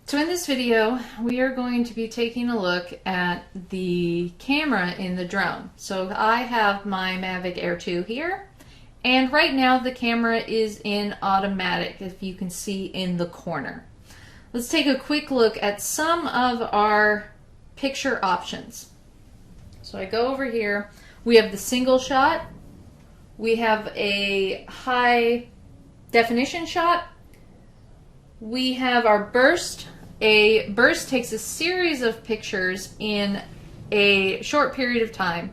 So in this video, we are going to be taking a look at the camera in the drone. So I have my Mavic Air 2 here, and right now the camera is in automatic, if you can see in the corner. Let's take a quick look at some of our picture options. So I go over here, we have the single shot, we have a high definition shot, we have our burst. A burst takes a series of pictures in a short period of time.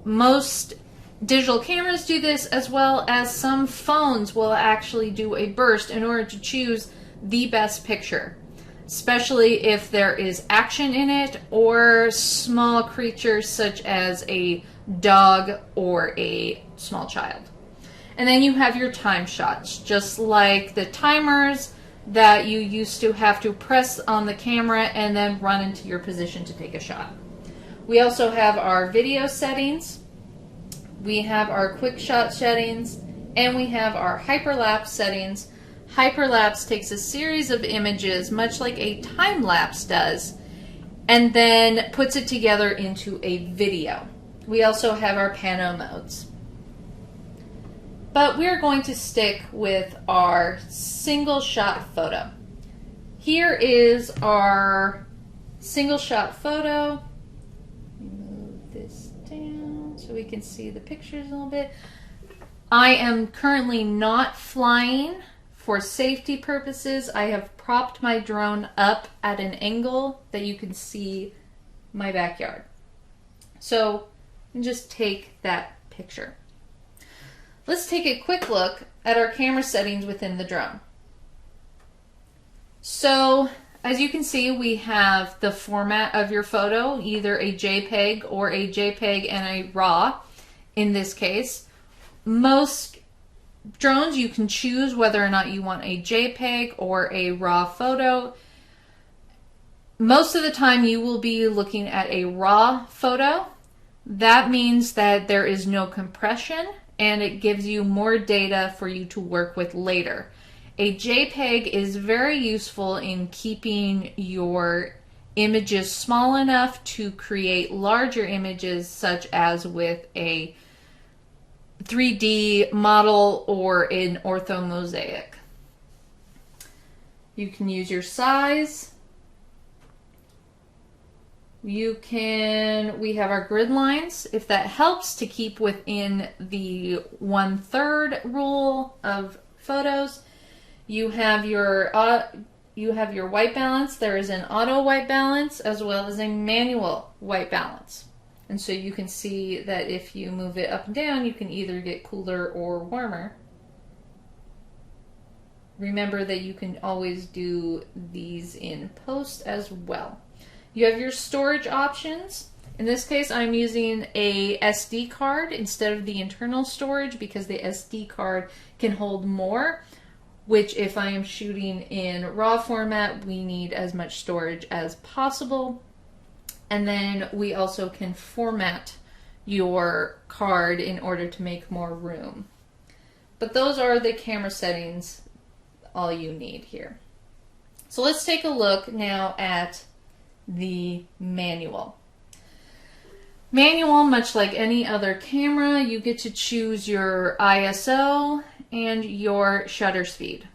Most digital cameras do this, as well as some phones will actually do a burst in order to choose the best picture, especially if there is action in it or small creatures such as a dog or a small child. And then you have your time shots, just like the timers that you used to have to press on the camera and then run into your position to take a shot. We also have our video settings, we have our quick shot settings, and we have our hyperlapse settings. Hyperlapse takes a series of images, much like a time lapse does, and then puts it together into a video. We also have our pano modes. But we're going to stick with our single shot photo. Here is our single shot photo. Move this down so we can see the pictures a little bit. I am currently not flying. For safety purposes, I have propped my drone up at an angle that you can see my backyard. So just take that picture. Let's take a quick look at our camera settings within the drone. So, as you can see, we have the format of your photo, either a JPEG or a JPEG and a RAW in this case. Most drones you can choose whether or not you want a JPEG or a RAW photo. Most of the time you will be looking at a RAW photo. That means that there is no compression, and it gives you more data for you to work with later. A JPEG is very useful in keeping your images small enough to create larger images, such as with a 3D model or an orthomosaic. You can use your size. We have our grid lines, if that helps to keep within the 1/3 rule of photos. You have your white balance. There is an auto white balance as well as a manual white balance. And so you can see that if you move it up and down, you can either get cooler or warmer. Remember that you can always do these in post as well. You have your storage options. In this case, I'm using a SD card instead of the internal storage because the SD card can hold more, which if I am shooting in RAW format, we need as much storage as possible. And then we also can format your card in order to make more room. But those are the camera settings, all you need here. So let's take a look now at the manual. Manual, much like any other camera, you get to choose your ISO and your shutter speed.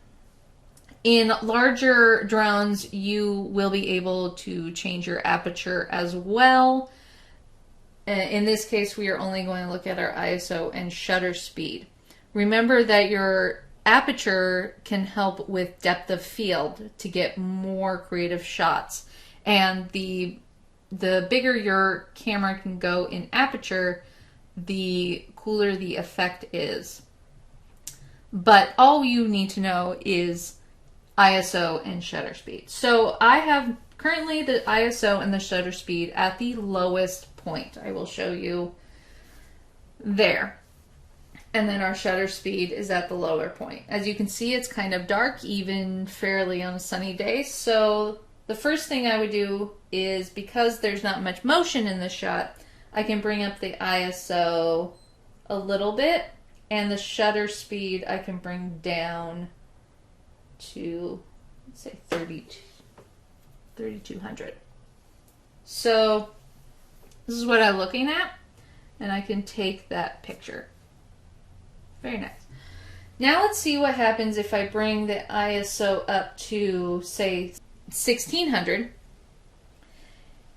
In larger drones, you will be able to change your aperture as well. In this case, we are only going to look at our ISO and shutter speed. Remember that your aperture can help with depth of field to get more creative shots. And the bigger your camera can go in aperture, the cooler the effect is. But all you need to know is ISO and shutter speed. So I have currently the ISO and the shutter speed at the lowest point. I will show you there. And then our shutter speed is at the lower point. As you can see, it's kind of dark, even fairly on a sunny day. So the first thing I would do is, because there's not much motion in the shot, I can bring up the ISO a little bit, and the shutter speed I can bring down to, let's say, 32. 3200. So this is what I'm looking at, and I can take that picture. Very nice. Now let's see what happens if I bring the ISO up to, say, 1600,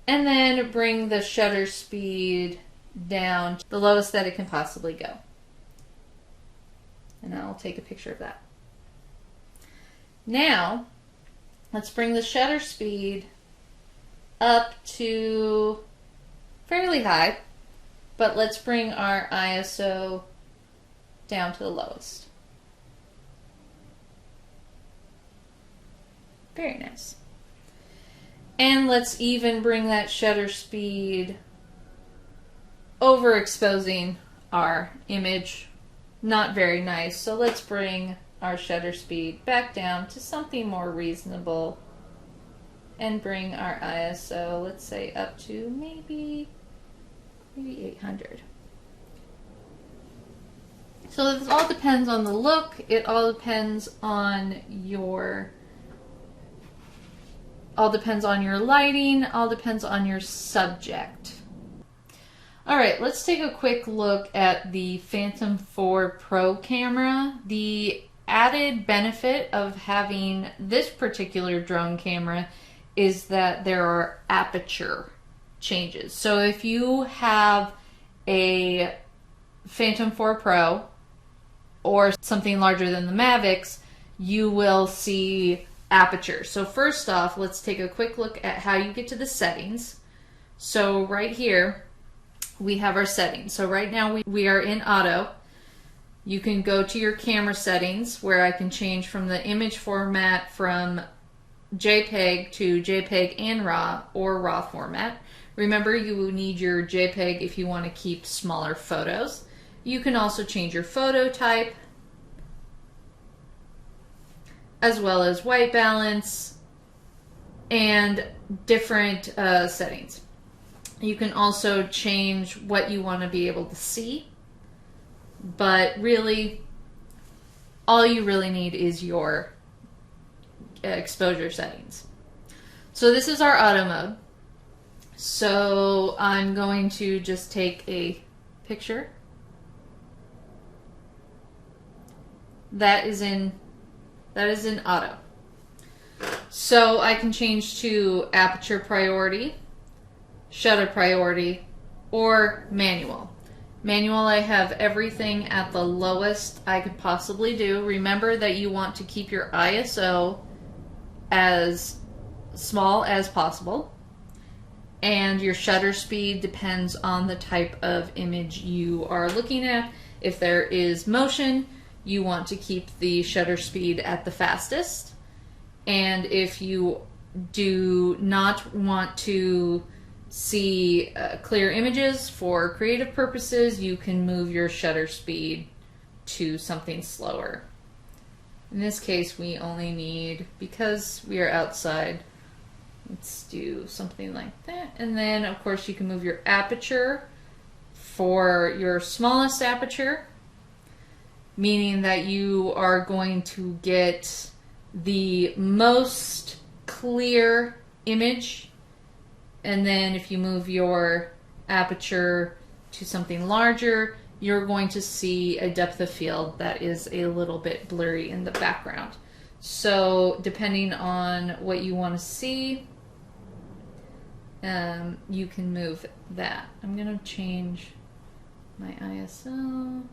and then bring the shutter speed down to the lowest that it can possibly go. And I'll take a picture of that. Now, let's bring the shutter speed up to fairly high, but let's bring our ISO down to the lowest. Very nice. And let's even bring that shutter speed overexposing our image. Not very nice. So let's bring our shutter speed back down to something more reasonable and bring our ISO, let's say, up to maybe 800. So this all depends on the look. It all depends on your lighting, all depends on your subject. All right, let's take a quick look at the Phantom 4 Pro camera. The added benefit of having this particular drone camera is that there are aperture changes. So if you have a Phantom 4 Pro or something larger than the Mavics, you will see aperture. So first off, let's take a quick look at how you get to the settings. So right here, we have our settings. So right now we are in auto. You can go to your camera settings where I can change from the image format from JPEG to JPEG and RAW or RAW format. Remember, you need your JPEG if you want to keep smaller photos. You can also change your photo type, as well as white balance and different settings. You can also change what you want to be able to see, but really, all you really need is your exposure settings. So this is our auto mode. So I'm going to just take a picture. That is in auto. So I can change to aperture priority, shutter priority, or manual. Manual, I have everything at the lowest I could possibly do. Remember that you want to keep your ISO as small as possible, and your shutter speed depends on the type of image you are looking at. If there is motion, you want to keep the shutter speed at the fastest, and if you do not want to see clear images for creative purposes, you can move your shutter speed to something slower. In this case, we only need, because we are outside, let's do something like that. And then, of course, you can move your aperture for your smallest aperture, meaning that you are going to get the most clear image. And then if you move your aperture to something larger, you're going to see a depth of field that is a little bit blurry in the background. So depending on what you want to see, you can move that. I'm going to change my ISO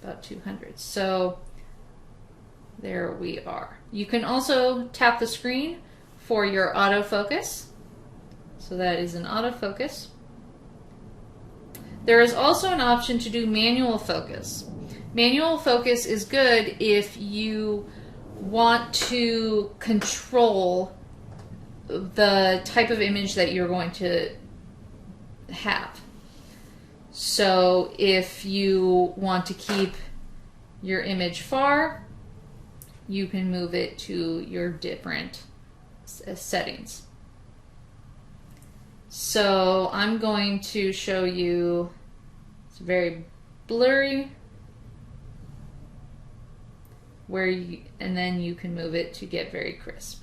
about 200. So there we are. You can also tap the screen for your autofocus. So that is an autofocus. There is also an option to do manual focus. Manual focus is good if you want to control the type of image that you're going to have. So if you want to keep your image far, you can move it to your different settings. So I'm going to show you, it's very blurry, and then you can move it to get very crisp.